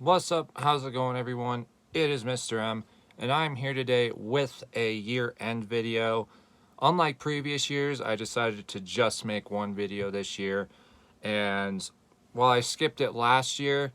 What's up? How's it going, everyone? It is Mr. M, and I'm here today with a year-end video. Unlike previous years, I decided to just make one video this year, and while I skipped it last year,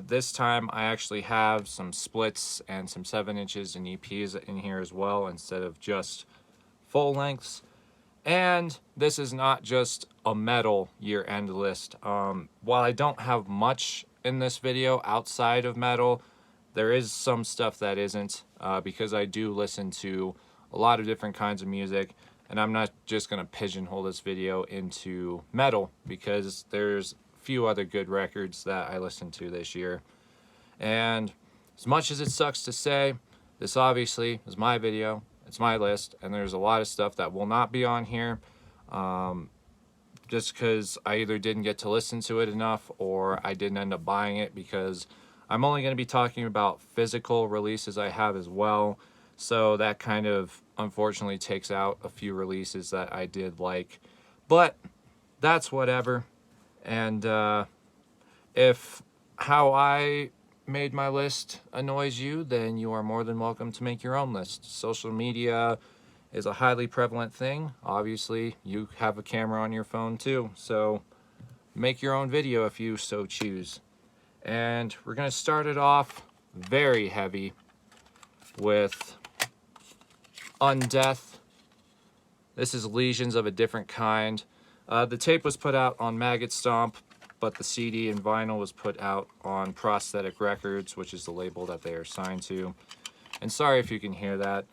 this time I actually have some splits and some 7 inches and EPs in here as well, instead of just full lengths. And this is not just a metal year-end list. While I don't have much in this video outside of metal, there is some stuff that isn't, because I do listen to a lot of different kinds of music, and I'm not just going to pigeonhole this video into metal, because there's a few other good records that I listened to this year. And as much as it sucks to say, this obviously is my video. It's my list, and there's a lot of stuff that will not be on here, just because I either didn't get to listen to it enough or I didn't end up buying it, because I'm only going to be talking about physical releases I have as well. So that kind of unfortunately takes out a few releases that I did like. But that's whatever. And if how I made my list annoys you, then you are more than welcome to make your own list. Social media is a highly prevalent thing. Obviously, you have a camera on your phone too, so make your own video if you so choose. And we're going to start it off very heavy with Undeath. This is Lesions of a Different Kind. The tape was put out on Maggot Stomp, but the CD and vinyl was put out on Prosthetic Records, which is the label that they are signed to. And sorry if you can hear that.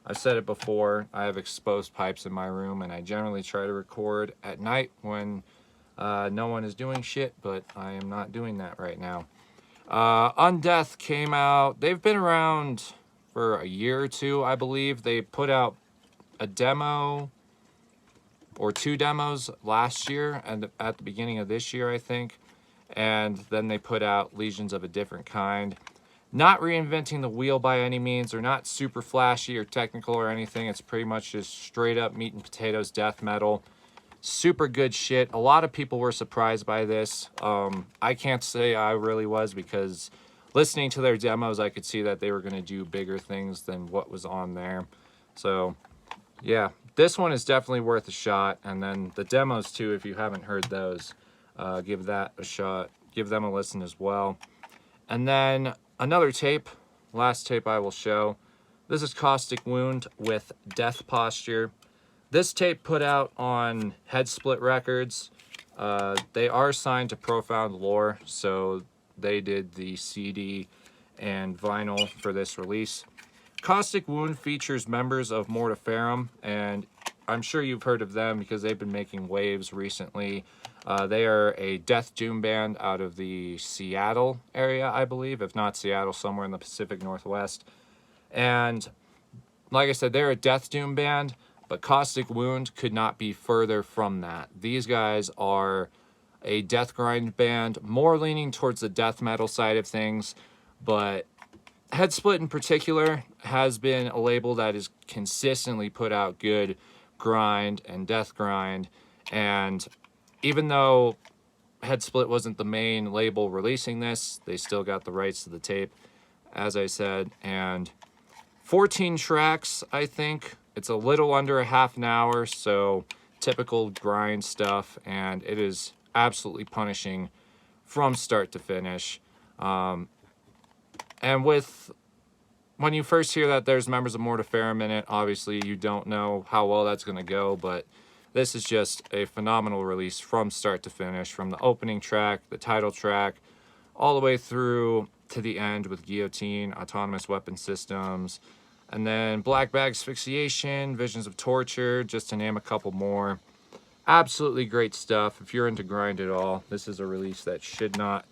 I've said it before, I have exposed pipes in my room, and I generally try to record at night when no one is doing shit, but I am not doing that right now. Undeath came out, they've been around for a year or two, I believe. They put out a demo or 2 demos last year and at the beginning of this year, I think. And then they put out Lesions of a Different Kind. Not reinventing the wheel by any means. They're not super flashy or technical or anything. It's pretty much just straight up meat and potatoes death metal. Super good shit. A lot of people were surprised by this. I can't say I really was, because listening to their demos, I could see that they were going to do bigger things than what was on there. So, yeah. This one is definitely worth a shot, and then the demos too, if you haven't heard those, give that a shot, give them a listen as well. And then another tape, last tape I will show. This is Caustic Wound with Death Posture. This tape put out on Head Split Records. They are signed to Profound Lore, so they did the CD and vinyl for this release. Caustic Wound features members of Mortiferum, and I'm sure you've heard of them because they've been making waves recently. They are a death doom band out of the Seattle area, I believe, if not Seattle, somewhere in the Pacific Northwest. And like I said, they're a death doom band, but Caustic Wound could not be further from that. These guys are a death grind band, more leaning towards the death metal side of things, but Head Split in particular has been a label that has consistently put out good grind and death grind, and even though Head Split wasn't the main label releasing this, they still got the rights to the tape, as I said. And 14 tracks, I think. It's a little under a half an hour, so typical grind stuff, and it is absolutely punishing from start to finish. And when you first hear that there's members of Mortiferum in it, obviously you don't know how well that's going to go, but this is just a phenomenal release from start to finish, from the opening track, the title track, all the way through to the end with Guillotine, Autonomous Weapon Systems, and then Black Bag Asphyxiation, Visions of Torture, just to name a couple more. Absolutely great stuff. If you're into grind at all, this is a release that should not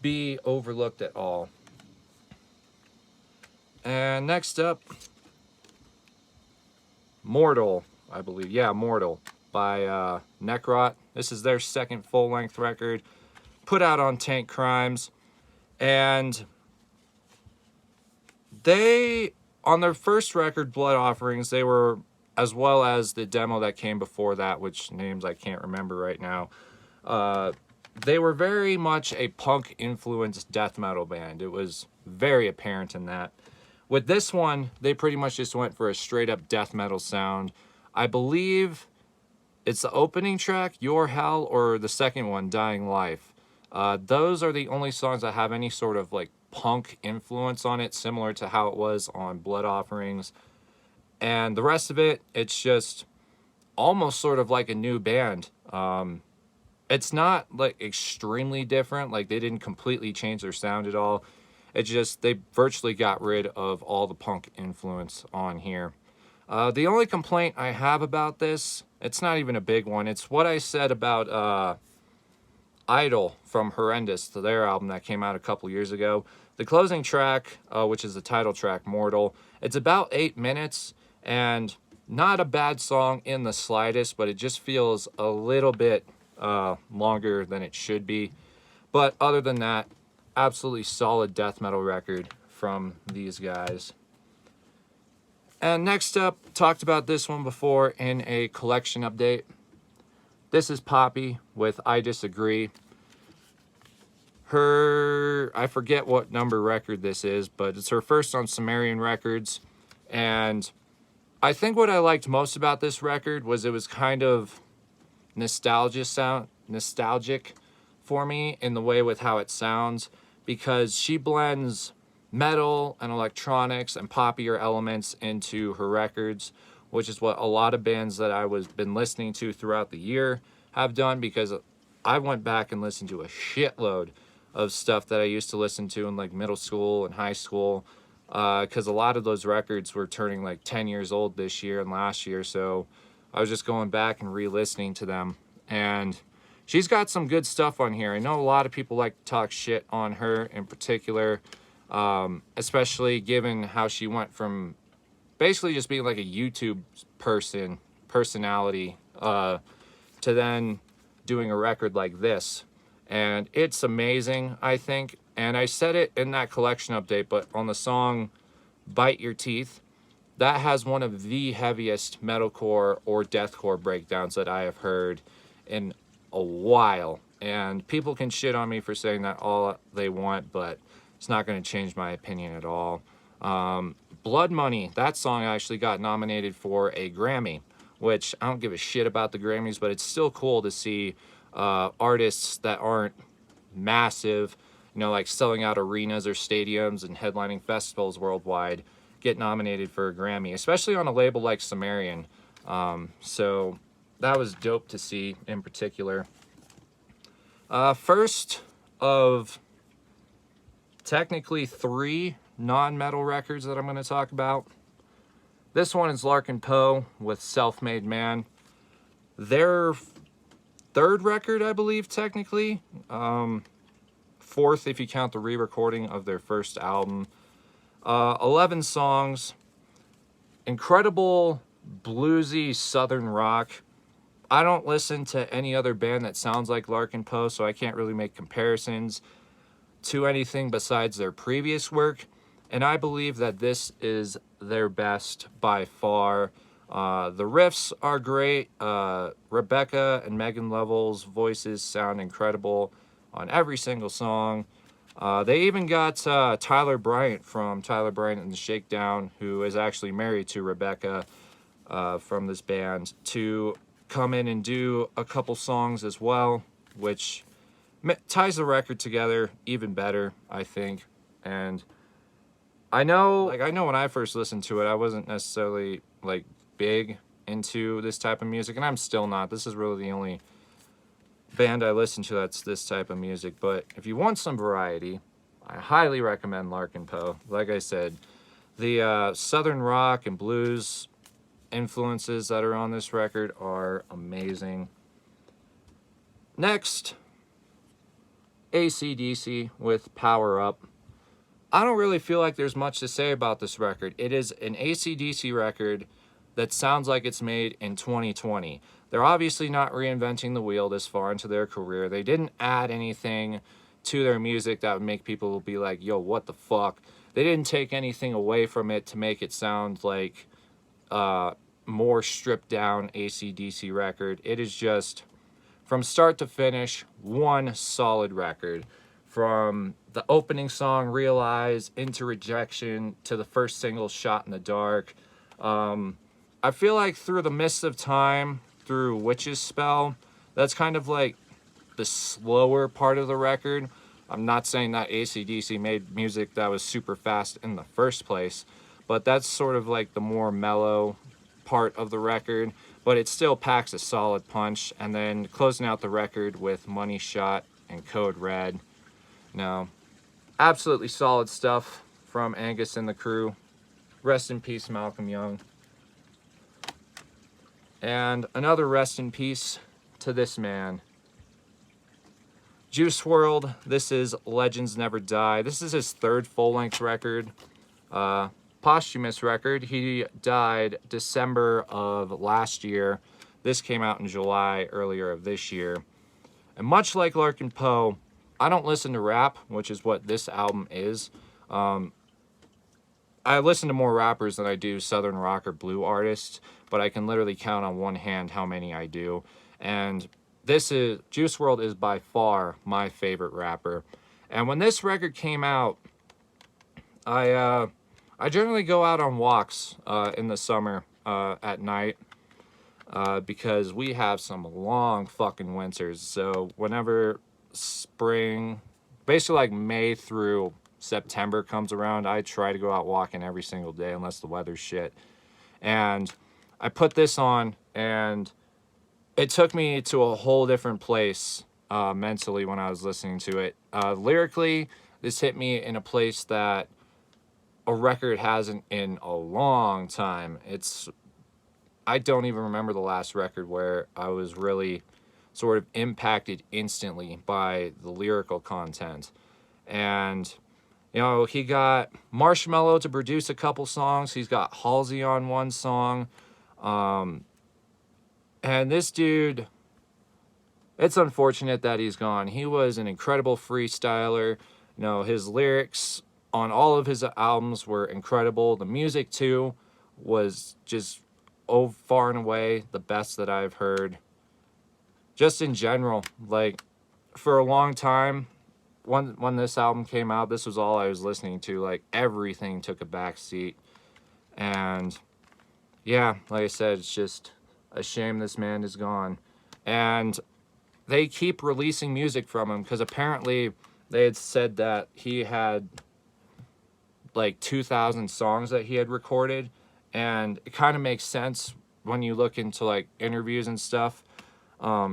be overlooked at all. And next up, Mortal, I believe. Yeah, Mortal by Necrot. This is their second full-length record, put out on Tank Crimes. And they, on their first record, Blood Offerings, they were, as well as the demo that came before that, which names I can't remember right now, they were very much a punk influenced death metal band. It was very apparent in that. With this one, they pretty much just went for a straight up death metal sound. I believe it's the opening track, Your Hell, or the second one, Dying Life. Those are the only songs that have any sort of like punk influence on it, similar to how it was on Blood Offerings. And the rest of it, it's just almost sort of like a new band. It's not like extremely different, like they didn't completely change their sound at all. It's just they virtually got rid of all the punk influence on here. The only complaint I have about this, it's not even a big one. It's what I said about Idol from Horrendous, their album that came out a couple years ago. The closing track, which is the title track, Mortal, it's about 8 minutes, and not a bad song in the slightest, but it just feels a little bit longer than it should be. But other than that, absolutely solid death metal record from these guys. And next up, talked about this one before in a collection update. This is Poppy with I Disagree. I forget what number record this is, but it's her first on Sumerian Records. And I think what I liked most about this record was it was kind of nostalgic for me in the way with how it sounds, because she blends metal and electronics and poppier elements into her records, which is what a lot of bands that I was been listening to throughout the year have done, because I went back and listened to a shitload of stuff that I used to listen to in like middle school and high school, because a lot of those records were turning like 10 years old this year and last year, so I was just going back and re-listening to them. And she's got some good stuff on here. I know a lot of people like to talk shit on her in particular, especially given how she went from basically just being like a YouTube personality to then doing a record like this. And it's amazing, I think. And I said it in that collection update, but on the song Bite Your Teeth, that has one of the heaviest metalcore or deathcore breakdowns that I have heard in a while. And people can shit on me for saying that all they want, but it's not going to change my opinion at all. Blood Money, that song actually got nominated for a Grammy, which I don't give a shit about the Grammys, but it's still cool to see artists that aren't massive, you know, like selling out arenas or stadiums and headlining festivals worldwide, get nominated for a Grammy, especially on a label like Sumerian. So that was dope to see in particular. First of technically 3 non-metal records that I'm going to talk about. This one is Larkin Poe with Self-Made Man. Their third record, I believe, technically. Fourth if you count the re-recording of their first album. 11 songs, incredible bluesy southern rock. I don't listen to any other band that sounds like Larkin Poe, so I can't really make comparisons to anything besides their previous work, and I believe that this is their best by far. The riffs are great. Rebecca and Megan Lovell's voices sound incredible on every single song. They even got Tyler Bryant from Tyler Bryant and the Shakedown, who is actually married to Rebecca from this band, to come in and do a couple songs as well, which ties the record together even better, I think. And I know when I first listened to it, I wasn't necessarily like big into this type of music, and I'm still not. This is really the only band I listen to that's this type of music. But if you want some variety, I highly recommend Larkin Poe. Like I said, the southern rock and blues influences that are on this record are amazing. Next, ACDC with Power Up. I don't really feel like there's much to say about this record. It is an ACDC record that sounds like it's made in 2020. They're obviously not reinventing the wheel this far into their career. They didn't add anything to their music that would make people be like, yo, what the fuck? They didn't take anything away from it to make it sound like more stripped down ACDC record. It is just from start to finish, one solid record. From the opening song, Realize, into Rejection, to the first single, Shot in the Dark. I feel like through the mist of time, through Witch's Spell, that's kind of like the slower part of the record. I'm not saying that ACDC made music that was super fast in the first place, but that's sort of like the more mellow part of the record, but it still packs a solid punch. And then closing out the record with Money Shot and Code Red. No, absolutely solid stuff from Angus and the crew. Rest in peace, Malcolm Young. And another rest in peace to this man, Juice WRLD. This is Legends Never Die. This is his third full-length record, posthumous record. He died December of last year. This came out in July earlier of this year. And much like Larkin Poe, I don't listen to rap, which is what this album is. I listen to more rappers than I do Southern rock or blue artists, but I can literally count on one hand how many I do. And this is, Juice WRLD is by far my favorite rapper. And when this record came out, I generally go out on walks in the summer at night because we have some long fucking winters. So whenever spring, basically like May through September comes around, I try to go out walking every single day unless the weather's shit. And I put this on, and it took me to a whole different place mentally when I was listening to it. Lyrically, this hit me in a place that a record hasn't in a long time. I don't even remember the last record where I was really sort of impacted instantly by the lyrical content. And you know, he got Marshmello to produce a couple songs. He's got Halsey on one song. And this dude, it's unfortunate that he's gone. He was an incredible freestyler. You know, his lyrics on all of his albums were incredible. The music, too, was just far and away the best that I've heard. Just in general, like, for a long time, when this album came out, this was all I was listening to. Like, everything took a back seat. And yeah, like I said, it's just a shame this man is gone. And they keep releasing music from him because apparently they had said that he had like 2,000 songs that he had recorded. And it kind of makes sense when you look into like interviews and stuff.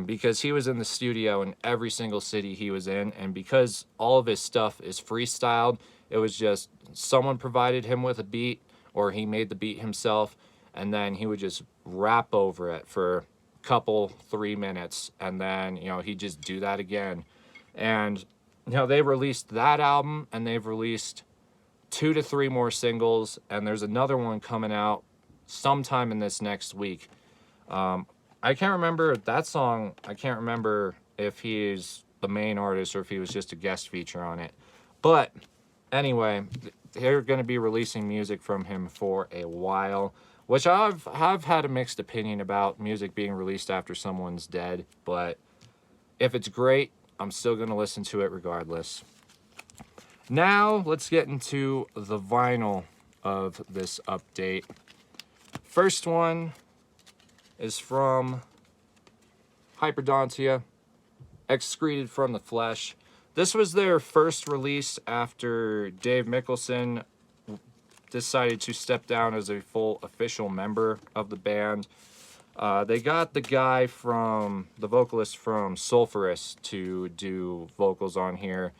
Because he was in the studio in every single city he was in, and because all of his stuff is freestyled, it was just someone provided him with a beat, or he made the beat himself, and then he would just rap over it for a couple, 3 minutes, and then, you know, he'd just do that again. And, you know, they released that album, and they've released 2 to 3 more singles, and there's another one coming out sometime in this next week. I can't remember that song. I can't remember if he's the main artist or if he was just a guest feature on it. But anyway, they're going to be releasing music from him for a while, which I've had a mixed opinion about music being released after someone's dead. But if it's great, I'm still going to listen to it regardless. Now, let's get into the vinyl of this update. First one is from Hyperdontia, Excreted from the Flesh. This was their first release after Dave Mickelson decided to step down as a full official member of the band. They got the guy from, the vocalist from Sulphurous to do vocals on here,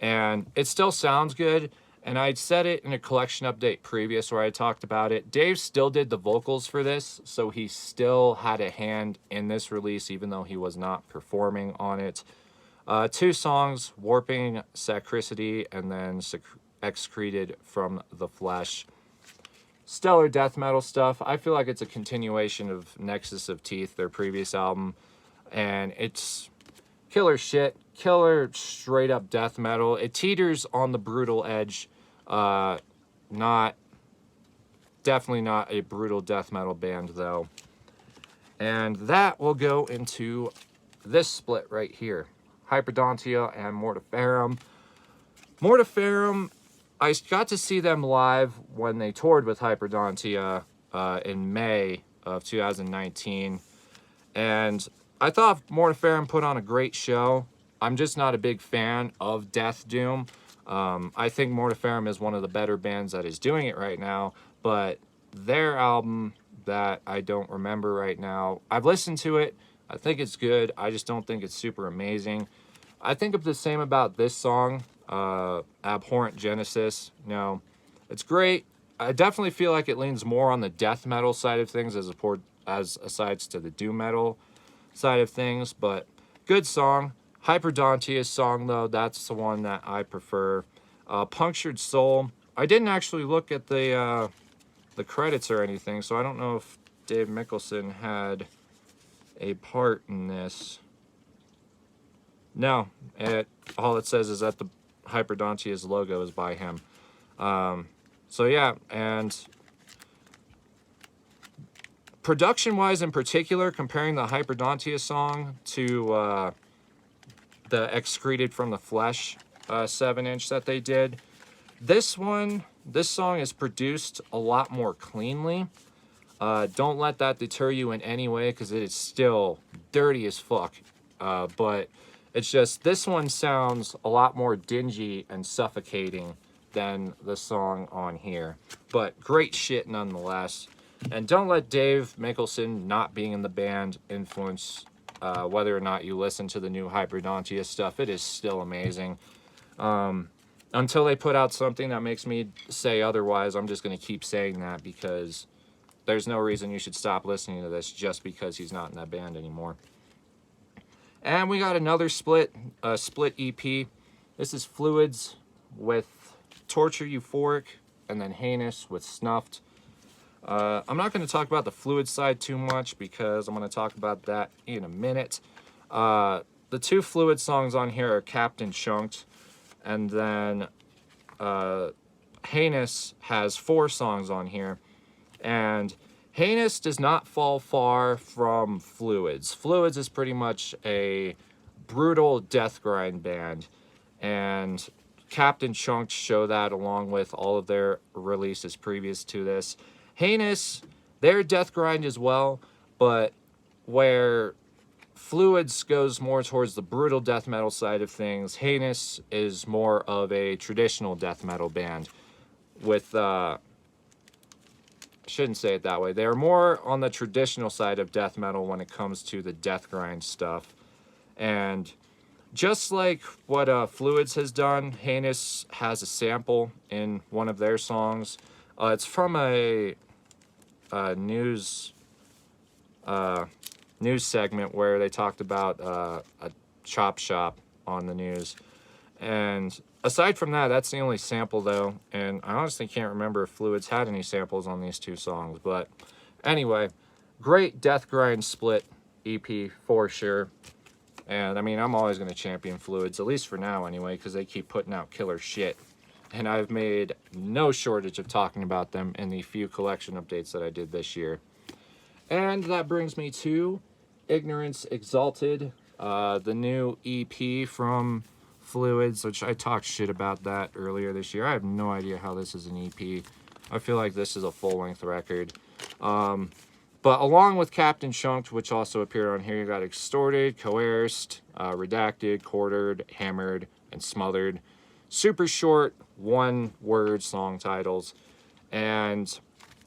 and it still sounds good. And I'd said it in a collection update previous where I talked about it. Dave still did the vocals for this, so he still had a hand in this release, even though he was not performing on it. 2 songs, Warping Sacricity and then Excreted from the Flesh. Stellar death metal stuff. I feel like it's a continuation of Nexus of Teeth, their previous album. And it's killer shit. Killer straight up death metal. It teeters on the brutal edge. Definitely not a brutal death metal band though. And that will go into this split right here, Hyperdontia and Mortiferum. Mortiferum, I got to see them live when they toured with Hyperdontia in May of 2019, and I thought Mortiferum put on a great show. I'm just not a big fan of Death Doom. I think Mortiferum is one of the better bands that is doing it right now, but their album that I don't remember right now, I've listened to it. I think it's good. I just don't think it's super amazing. I think of the same about this song, Abhorrent Genesis. No, it's great. I definitely feel like it leans more on the death metal side of things as aside to the doom metal side of things, but good song. Hyperdontia's song, though, that's the one that I prefer. Punctured Soul. I didn't actually look at the credits or anything, so I don't know if Dave Mickelson had a part in this. No, all it says is that the Hyperdontia's logo is by him. So yeah, and production-wise in particular, comparing the Hyperdontia song to the Excreted from the Flesh 7-inch that they did, this song is produced a lot more cleanly. Don't let that deter you in any way, because it is still dirty as fuck. But it's just, this one sounds a lot more dingy and suffocating than the song on here. But great shit nonetheless. And don't let Dave Mickelson not being in the band influence whether or not you listen to the new Hyperdontia stuff. It is still amazing. Until they put out something that makes me say otherwise, I'm just going to keep saying that, because there's no reason you should stop listening to this just because he's not in that band anymore. And we got another split EP. This is Fluids with Torture Euphoric, and then Heinous with Snuffed. I'm not going to talk about the Fluid side too much, because I'm going to talk about that in a minute. The two Fluid songs on here are Captain Chunked, and then Heinous has 4 songs on here. And Heinous does not fall far from Fluids. Fluids is pretty much a brutal death grind band, and Captain Chunked show that along with all of their releases previous to this. Heinous, their death grind as well, but where Fluids goes more towards the brutal death metal side of things, Heinous is more of a traditional death metal band with shouldn't say it that way. They're more on the traditional side of death metal when it comes to the death grind stuff. And just like what Fluids has done, Heinous has a sample in one of their songs. It's from a news segment where they talked about a chop shop on the news. And aside from that, that's the only sample, though. And I honestly can't remember if Fluids had any samples on these 2 songs. But anyway, great death grind split EP for sure. And I mean, I'm always going to champion Fluids, at least for now anyway, because they keep putting out killer shit. And I've made no shortage of talking about them in the few collection updates that I did this year. And that brings me to Ignorance Exalted, the new EP from Fluids, which I talked shit about that earlier this year. I have no idea how this is an EP. I feel like this is a full-length record. But along with Captain Chunked, which also appeared on here, you got Extorted, Coerced, Redacted, Quartered, Hammered, and Smothered. Super short, 1-word song titles. And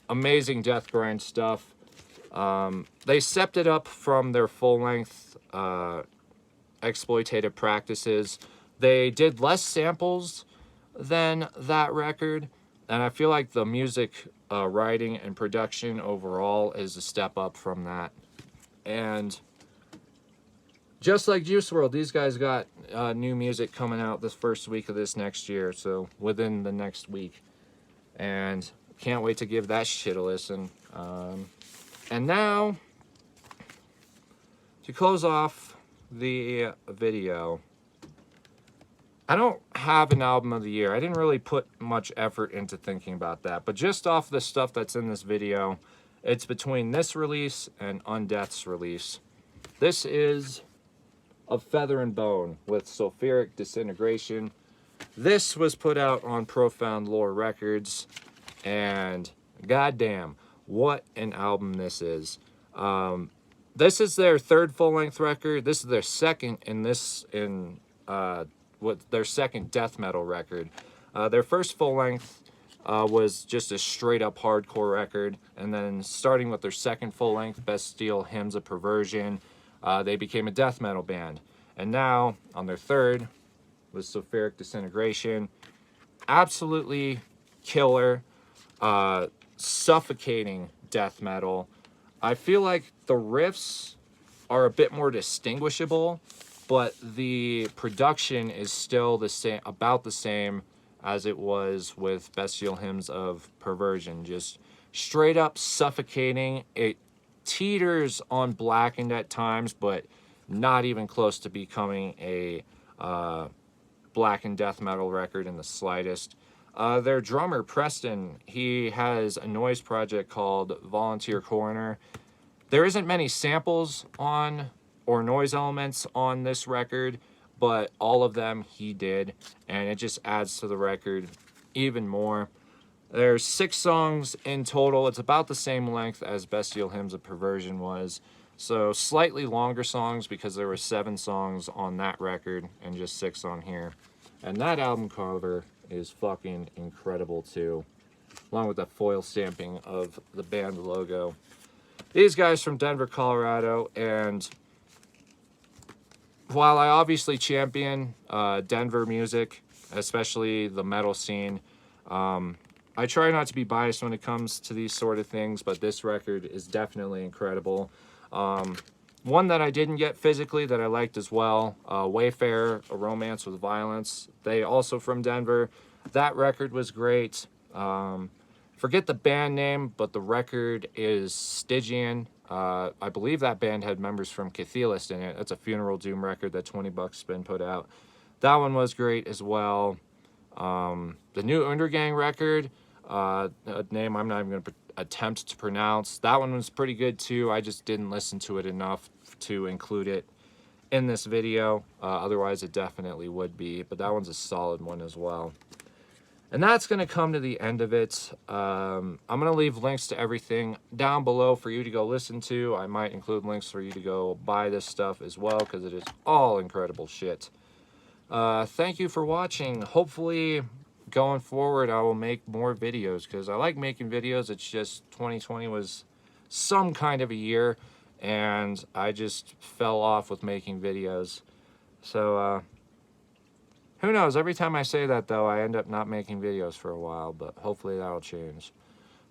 amazing death grind stuff. They stepped it up from their full-length exploitative practices. They did less samples than that record, and I feel like the music writing and production overall is a step up from that. And just like Juice WRLD, these guys got new music coming out this first week of this next year, so within the next week. And can't wait to give that shit a listen. And now, to close off the video, I don't have an album of the year. I didn't really put much effort into thinking about that. But just off the stuff that's in this video, it's between this release and Undeath's release. This is of Feather and Bone with Sulfuric Disintegration. This was put out on Profound Lore Records, and goddamn, what an album this is. This is their third full-length record. This is their second their second death metal record. Their first full-length was just a straight-up hardcore record, and then starting with their second full-length, Bestial Hymns of Perversion, they became a death metal band. And now, on their third, with Sulfuric Disintegration, absolutely killer, suffocating death metal. I feel like the riffs are a bit more distinguishable, but the production is still the same, about the same as it was with Bestial Hymns of Perversion. Just straight up suffocating. It teeters on Blackened at times, but not even close to becoming a Blackened death metal record in the slightest. Their drummer, Preston, he has a noise project called Volunteer Coroner. There isn't many samples on, or noise elements on this record, but all of them he did, and it just adds to the record even more. There's 6 songs in total. It's about the same length as Bestial Hymns of Perversion was, so slightly longer songs because there were 7 songs on that record and just 6 on here. And that album cover is fucking incredible too, along with the foil stamping of the band logo. These guys from Denver, Colorado, and while I obviously champion Denver music, especially the metal scene, I try not to be biased when it comes to these sort of things, but this record is definitely incredible. One that I didn't get physically that I liked as well, Wayfarer, A Romance with Violence. They also from Denver. That record was great. Forget the band name, but the record is Stygian. I believe that band had members from Cathelist in it. That's a Funeral Doom record that $20 been put out. That one was great as well. The new Undergang record, a name I'm not even going to attempt to pronounce. That one was pretty good too. I just didn't listen to it enough to include it in this video. Otherwise it definitely would be, but that one's a solid one as well. And that's going to come to the end of it. I'm going to leave links to everything down below for you to go listen to. I might include links for you to go buy this stuff as well, because it is all incredible shit. Thank you for watching. Hopefully, going forward, I will make more videos, because I like making videos. It's just 2020 was some kind of a year, and I just fell off with making videos. So, who knows? Every time I say that, though, I end up not making videos for a while, but hopefully that'll change.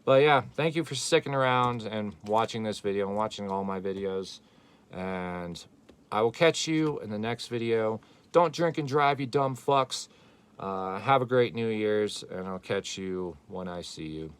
But yeah, thank you for sticking around and watching this video and watching all my videos. And I will catch you in the next video. Don't drink and drive, you dumb fucks. Have a great New Year's, and I'll catch you when I see you.